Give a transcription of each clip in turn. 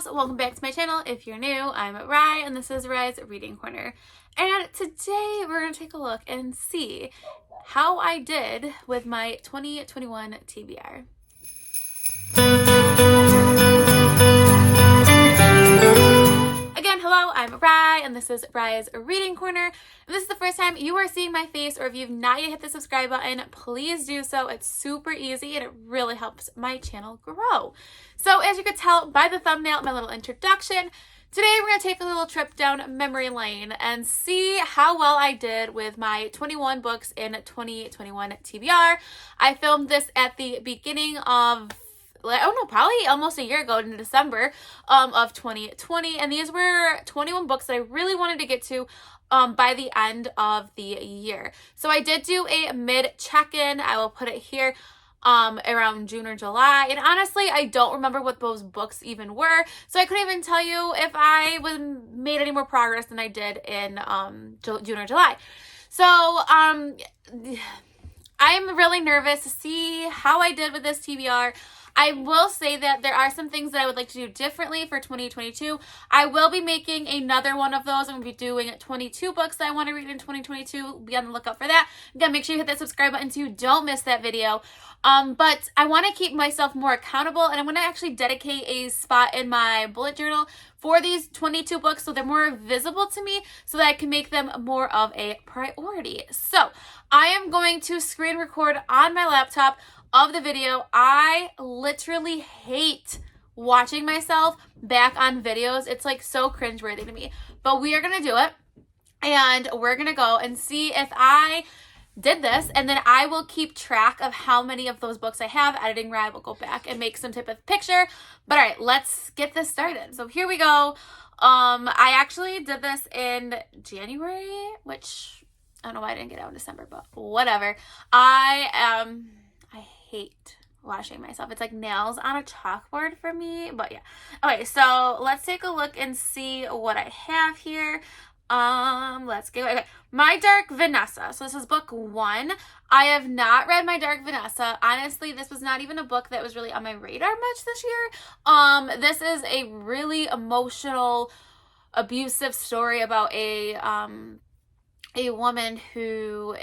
loves, welcome back to my channel. If you're new, I'm Rye and this is Rye's Reading Corner. And today we're going to take a look and see how I did with my 2021 TBR. Again, hello, I'm Rye and this is Rye's Reading Corner. If this is the first time you are seeing my face or if you've not yet hit the subscribe button, please do so. It's super easy and it really helps my channel grow. So as you could tell by the thumbnail, my little introduction, today we're going to take a little trip down memory lane and see how well I did with my 21 books in 2021 TBR. I filmed this at the beginning of probably almost a year ago in December of 2020. And these were 21 books that I really wanted to get to by the end of the year. So I did do a mid check-in. I will put it here around June or July. And honestly, I don't remember what those books even were. So I couldn't even tell you if I made any more progress than I did in June or July. So I'm really nervous to see how I did with this TBR. I will say that there are some things that I would like to do differently for 2022. I will be making another one of those. I'm going to be doing 22 books that I want to read in 2022. Be on the lookout for that. Again, make sure you hit that subscribe button so you don't miss that video. But I want to keep myself more accountable, and I'm going to actually dedicate a spot in my bullet journal for these 22 books so they're more visible to me so that I can make them more of a priority. So I am going to screen record on my laptop of the video. I literally hate watching myself back on videos. It's like so cringeworthy to me. But we are going to do it. And we're going to go and see if I did this. And then I will keep track of how many of those books I have. Editing Rye will go back and make some type of picture. But all right, let's get this started. So here we go. I actually did this in January, which I don't know why I didn't get out in December, but whatever. I hate washing myself. It's like nails on a chalkboard for me, but yeah. Okay, so let's take a look and see what I have here. Let's go. Okay, My Dark Vanessa. So this is book 1. I have not read My Dark Vanessa. Honestly, this was not even a book that was really on my radar much this year. This is a really emotional, abusive story about a woman who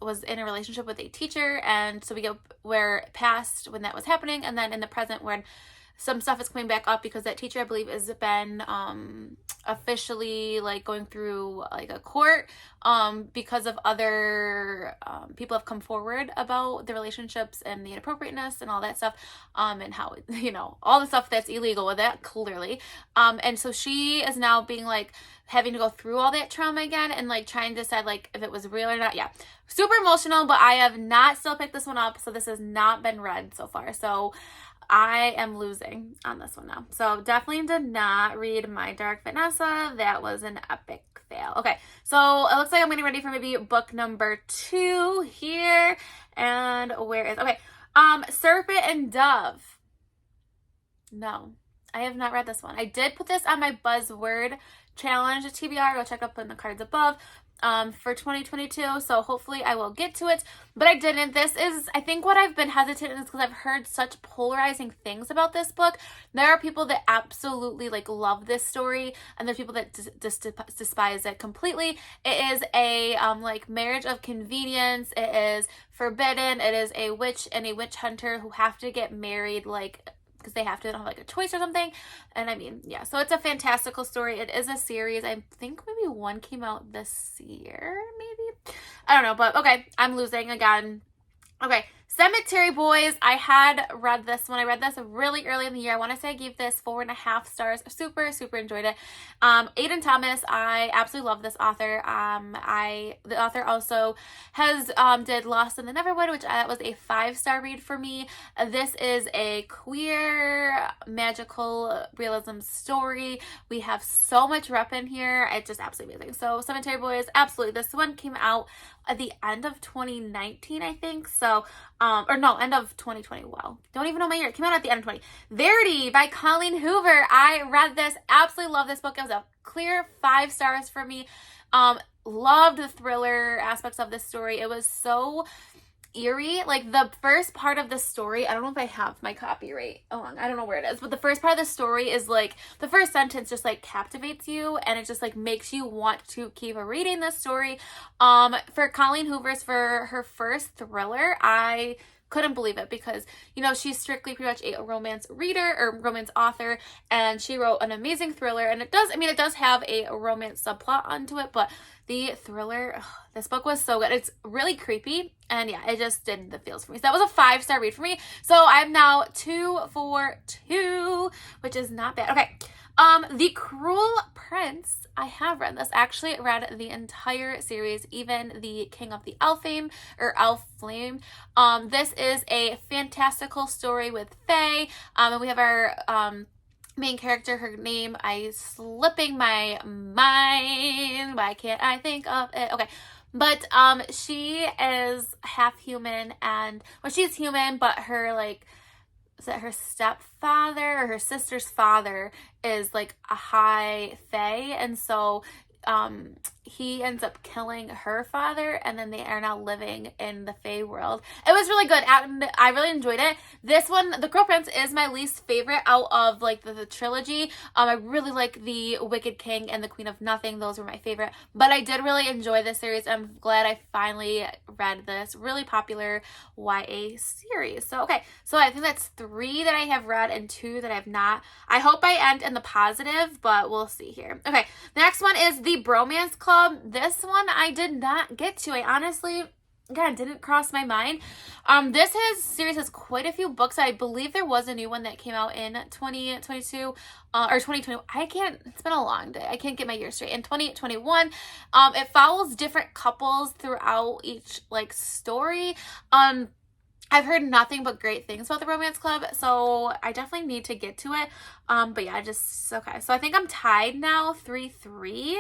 was in a relationship with a teacher, and so we go where past when that was happening, and then in the present when some stuff is coming back up because that teacher, I believe, has been officially like going through like a court because of other people have come forward about the relationships and the inappropriateness and all that stuff, and how, you know, all the stuff that's illegal with that, clearly. And so she is now being like having to go through all that trauma again and like trying to decide like if it was real or not. Yeah, super emotional, but I have not still picked this one up, so this has not been read so far. So I am losing on this one now. So definitely did not read My Dark Vanessa. That was an epic fail. Okay, so it looks like I'm getting ready for maybe book number 2 here. And where is, okay, Serpent and Dove. No, I have not read this one. I did put this on my buzzword challenge at TBR. Go check up in the cards above for 2022. So hopefully I will get to it, but I didn't. This is, I think what I've been hesitant is because I've heard such polarizing things about this book. There are people that absolutely like love this story, and there's people that despise it completely. It is a like marriage of convenience. It is forbidden. It is a witch and a witch hunter who have to get married like because they have to have like a choice or something. And I mean, yeah, so it's a fantastical story. It is a series. I think maybe one came out this year, maybe. I don't know, but okay, I'm losing again. Okay, Cemetery Boys. I had read this when I read this really early in the year. I want to say I gave this 4.5 stars. Super enjoyed it. Aiden Thomas, I absolutely love this author. The author also has did Lost in the Neverwood, which was a 5-star read for me. This is a queer magical realism story. We have so much rep in here. It's just absolutely amazing. So Cemetery Boys, absolutely. This one came out at the end of 2019, I think. So, or no, end of 2020. Wow. Don't even know my year. It came out at the end of 2020. Verity by Colleen Hoover. I read this. Absolutely love this book. It was a clear 5 stars for me. Loved the thriller aspects of this story. It was so eerie. Like the first part of the story, I don't know if I have my copyright on, I don't know where it is, but the first part of the story is like the first sentence just like captivates you, and it just like makes you want to keep reading this story. For Colleen Hoover's, for her first thriller, I couldn't believe it because, you know, she's strictly pretty much a romance reader or romance author, and she wrote an amazing thriller. And it does have a romance subplot onto it, but the thriller, this book was so good. It's really creepy, and yeah, it just did the feels for me. So that was a 5-star read for me. So I'm now 2 for 2, which is not bad. Okay. The Cruel Prince, I have read this. I actually read the entire series, even the King of the Elfame or Elf Flame. This is a fantastical story with Faye. And we have our main character, her name, slipping my mind. Why can't I think of it? Okay. But she is half human, and well, she's human, but her is that her stepfather or her sister's father is like a high fae, and so he ends up killing her father, and then they are now living in the fae world. It was really good, and I really enjoyed it. This one, The Cruel Prince, is my least favorite out of like the trilogy. I really like The Wicked King and The Queen of Nothing. Those were my favorite, but I did really enjoy this series. I'm glad I finally read this really popular YA series. So okay, so I think that's 3 that I have read and 2 that I have not. I hope I end in the positive, but we'll see here. Okay, the next one is The Bromance Club. This one I did not get to. I honestly, again, didn't cross my mind. This series has quite a few books. I believe there was a new one that came out in 2022 or 2020. It's been a long day. I can't get my years straight. In 2021, it follows different couples throughout each like story. I've heard nothing but great things about The Romance Club, so I definitely need to get to it. But yeah, okay. So I think I'm tied now, 3-3.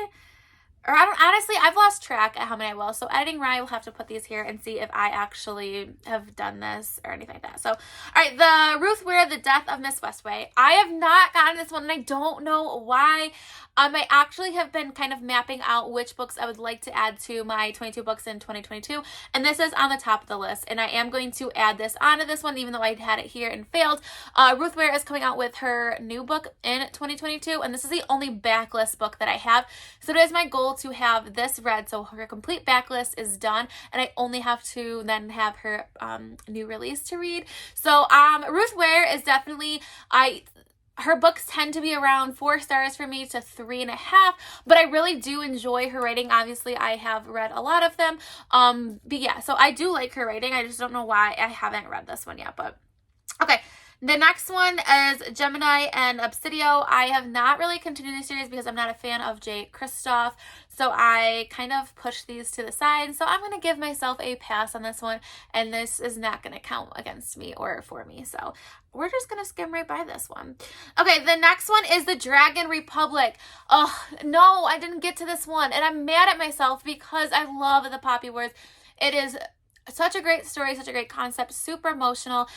Or honestly, I've lost track at how many I will. So editing Ryan will have to put these here and see if I actually have done this or anything like that. So, all right, the Ruth Ware, The Death of Miss Westway. I have not gotten this one, and I don't know why. I actually have been kind of mapping out which books I would like to add to my 22 books in 2022, and this is on the top of the list, and I am going to add this onto this one, even though I had it here and failed. Ruth Ware is coming out with her new book in 2022, and this is the only backlist book that I have, so it is my goal to have this read, so her complete backlist is done, and I only have to then have her new release to read. So Ruth Ware is definitely, her books tend to be around 4 stars for me to 3.5, but I really do enjoy her writing. Obviously, I have read a lot of them, but yeah, so I do like her writing. I just don't know why I haven't read this one yet, but okay. The next one is Gemini and Obsidio. I have not really continued the series because I'm not a fan of Jay Kristoff, so I kind of pushed these to the side. So I'm going to give myself a pass on this one, and this is not going to count against me or for me. So we're just going to skim right by this one. Okay, the next one is The Dragon Republic. Oh, no, I didn't get to this one, and I'm mad at myself because I love the Poppy Wars. It is such a great story, such a great concept, super emotional.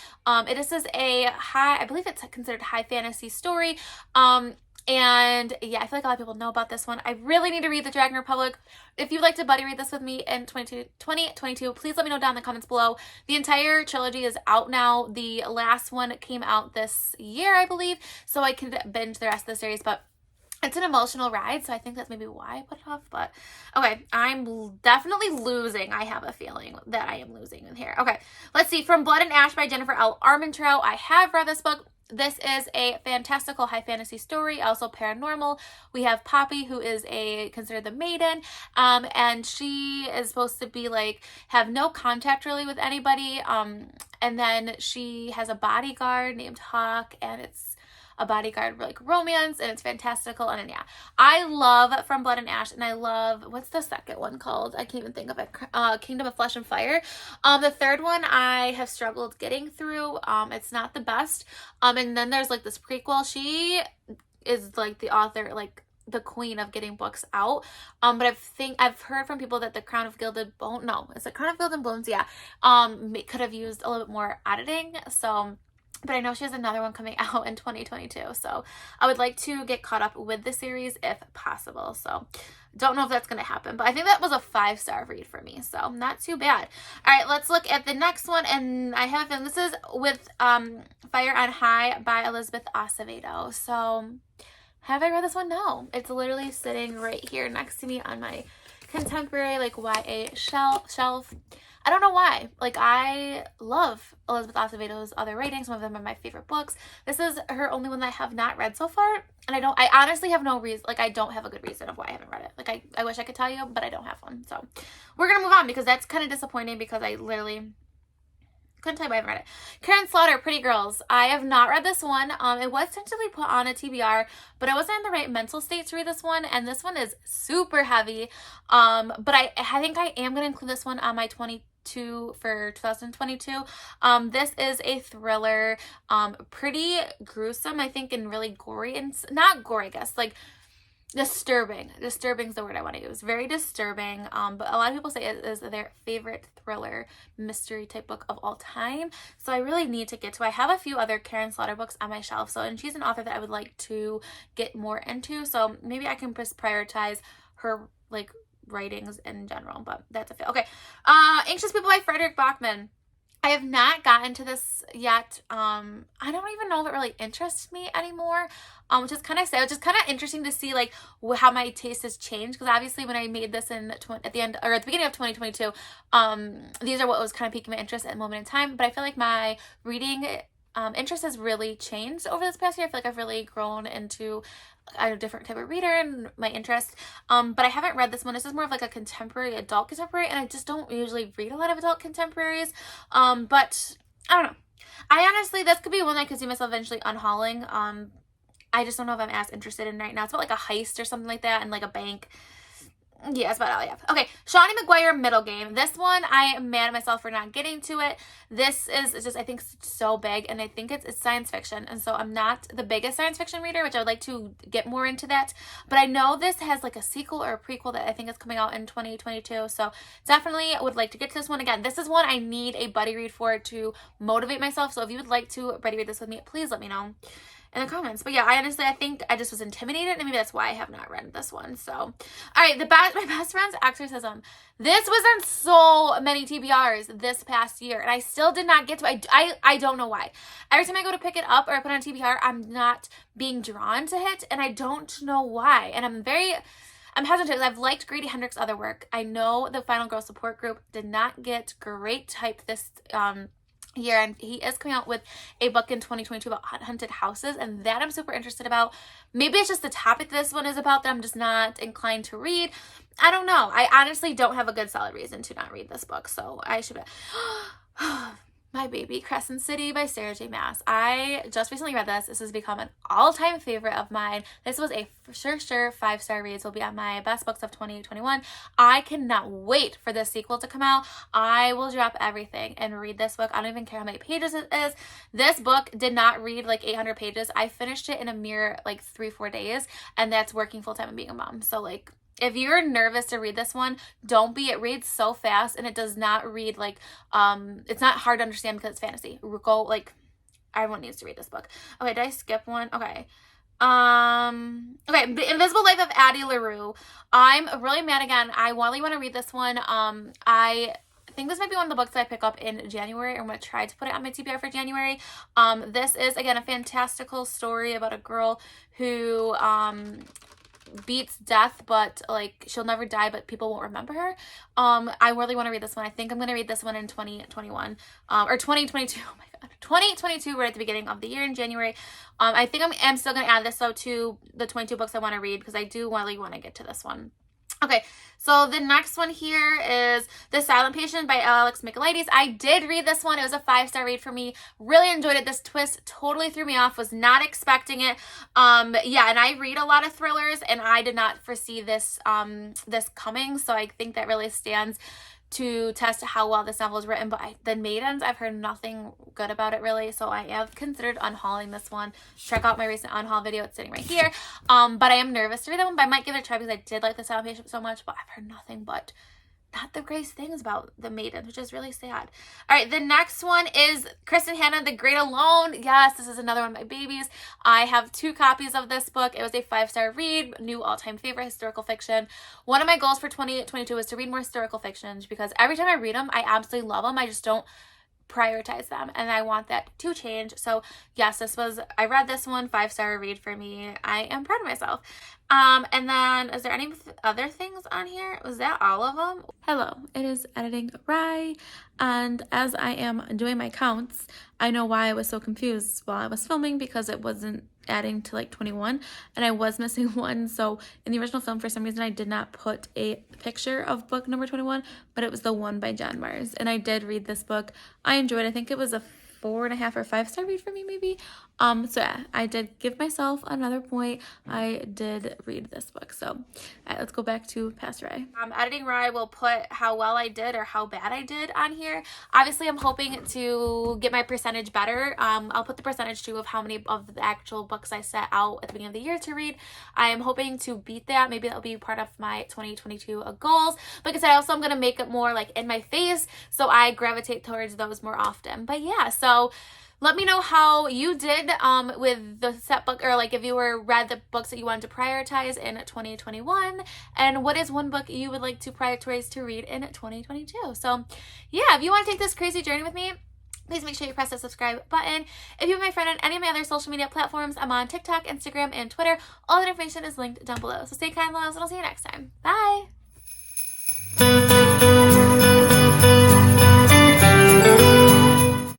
This is I believe it's considered high fantasy story. And yeah, I feel like a lot of people know about this one. I really need to read The Dragon Republic. If you'd like to buddy read this with me in 2022, please let me know down in the comments below. The entire trilogy is out now. The last one came out this year, I believe, so I could binge the rest of the series, but it's an emotional ride, so I think that's maybe why I put it off. But okay, I'm definitely losing. I have a feeling that I am losing in here. Okay, let's see. From Blood and Ash by Jennifer L. Armentrout. I have read this book. This is a fantastical high fantasy story, also paranormal. We have Poppy, who is considered the maiden, and she is supposed to be like have no contact really with anybody. And then she has a bodyguard named Hawk, and it's a bodyguard like romance, and it's fantastical. And yeah, I love From Blood and Ash, and I love, what's the second one called? I can't even think of it. Kingdom of Flesh and Fire. The third one I have struggled getting through. It's not the best. And then there's like this prequel. She is like the author, like the queen of getting books out. But I've heard from people that the Crown of Gilded Bones, no, it's the Crown of Gilded Bones, yeah, could have used a little bit more editing. So but I know she has another one coming out in 2022. So I would like to get caught up with the series if possible. So don't know if that's going to happen, but I think that was a 5-star read for me. So not too bad. All right, let's look at the next one. And I have a feeling this is with Fire on High by Elizabeth Acevedo. So have I read this one? No. It's literally sitting right here next to me on my contemporary like YA shelf. I don't know why. Like, I love Elizabeth Acevedo's other writings. Some of them are my favorite books. This is her only one that I have not read so far. And I honestly have no reason. Like, I don't have a good reason of why I haven't read it. Like, I wish I could tell you, but I don't have one. So we're going to move on because that's kind of disappointing because I literally couldn't tell you why I haven't read it. Karen Slaughter, Pretty Girls. I have not read this one. It was tentatively put on a TBR, but I wasn't in the right mental state to read this one, and this one is super heavy. But I think I am going to include this one on my 2022. This is a thriller, pretty gruesome, I think, and really gory, and not gory, I guess, like disturbing is the word I want to use. Very disturbing, but a lot of people say it is their favorite thriller mystery type book of all time, so I really need to get to. I have a few other Karen Slaughter books on my shelf, so, and she's an author that I would like to get more into, so maybe I can just prioritize her like writings in general, but that's a fail. Okay, Anxious People by Frederick Bachman. I have not gotten to this yet. I don't even know if it really interests me anymore, which is kind of sad. It's just kind of interesting to see like how my taste has changed, because obviously when I made this at the end or at the beginning of 2022, these are what was kind of piquing my interest at the moment in time. But I feel like my reading interest has really changed over this past year. I feel like I've really grown into a different type of reader and my interest. But I haven't read this one. This is more of like a contemporary, adult contemporary, and I just don't usually read a lot of adult contemporaries. But I don't know. I honestly, this could be one I could see myself eventually unhauling. I just don't know if I'm as interested in right now. It's about like a heist or something like that and like a bank. Yeah, that's about all I have. Okay, Shawnee McGuire, Middle Game. This one, I am mad at myself for not getting to it. This is just, I think, so big, and I think it's science fiction, and so I'm not the biggest science fiction reader, which I would like to get more into that, but I know this has like a sequel or a prequel that I think is coming out in 2022, so definitely would like to get to this one. Again, this is one I need a buddy read for to motivate myself, so if you would like to buddy read this with me, please let me know in the comments. But yeah, I think I just was intimidated, and maybe that's why I have not read this one. So, all right, my best friend's exorcism. This was on so many TBRs this past year, and I still did not get to it. I don't know why. Every time I go to pick it up or I put it on TBR, I'm not being drawn to it, and I don't know why. And I'm hesitant because I've liked Grady Hendrix' other work. I know the Final Girl Support Group did not get great hype this year, and he is coming out with a book in 2022 about haunted houses, and that I'm super interested about. Maybe it's just the topic this one is about that I'm just not inclined to read. I don't know. I honestly don't have a good solid reason to not read this book, so I should My Baby, Crescent City by Sarah J. Maas. I just recently read this. This has become an all-time favorite of mine. This was a for sure 5-star read. This will be on my best books of 2021. I cannot wait for this sequel to come out. I will drop everything and read this book. I don't even care how many pages it is. This book did not read like 800 pages. I finished it in a mere like 3-4 days, and that's working full-time and being a mom. So like, if you're nervous to read this one, don't be. It reads so fast, and it does not read like, it's not hard to understand because it's fantasy. Go, like, everyone needs to read this book. Okay, did I skip one? Okay. Okay, The Invisible Life of Addie LaRue. I'm really mad again. I really want to read this one. I think this might be one of the books that I pick up in January. I'm going to try to put it on my TBR for January. This is, again, a fantastical story about a girl who, beats death, but like she'll never die, but people won't remember her. I really want to read this one. I think I'm going to read this one in 2021 or 2022. Oh my god, 2022, right at the beginning of the year in January. I think I'm still going to add this though to the 22 books I want to read because I do really want to get to this one. Okay, so the next one here is The Silent Patient by Alex Michaelides. I did read this one. It was a 5-star read for me. Really enjoyed it. This twist totally threw me off. Was not expecting it. Yeah, and I read a lot of thrillers, and I did not foresee this this coming. So I think that really stands to test how well this novel is written. But The Maidens, I've heard nothing good about it really, so I have considered unhauling this one. Check out my recent unhaul video. It's sitting right here. But I am nervous to read that one, but I might give it a try because I did like The Silent Patient so much, but I've heard nothing but not the greatest things about the maidens, which is really sad. All right, the next one is Kristen Hanna, The Great Alone. Yes, this is another one of my babies. I have 2 copies of this book. It was a 5-star read, new all-time favorite historical fiction. One of my goals for 2022 is to read more historical fictions because every time I read them, I absolutely love them. I just don't prioritize them, and I want that to change. So yes, I read this one, 5-star read for me. I am proud of myself. And then is there any other things on here? Was that all of them? Hello, it is Editing Rye, and as I am doing my counts, I know why I was so confused while I was filming, because it wasn't adding to like 21 and I was missing one. So in the original film, for some reason, I did not put a picture of book number 21, but it was the one by John Mars, and I did read this book. I enjoyed it. I think it was a 4.5 or 5-star read for me, maybe. So yeah, I did give myself another point. I did read this book. So all right, let's go back to past Rye. Editing Rye will put how well I did or how bad I did on here. Obviously, I'm hoping to get my percentage better. I'll put the percentage too of how many of the actual books I set out at the beginning of the year to read. I am hoping to beat that. Maybe that'll be part of my 2022 goals. Like I said, also I'm going to make it more like in my face, so I gravitate towards those more often. But yeah, so let me know how you did with the set book, or like if you read the books that you wanted to prioritize in 2021, and what is one book you would like to prioritize to read in 2022. So yeah, if you want to take this crazy journey with me, please make sure you press the subscribe button. If you're my friend on any of my other social media platforms, I'm on TikTok, Instagram, and Twitter. All that information is linked down below. So stay kind, loves, and I'll see you next time. Bye!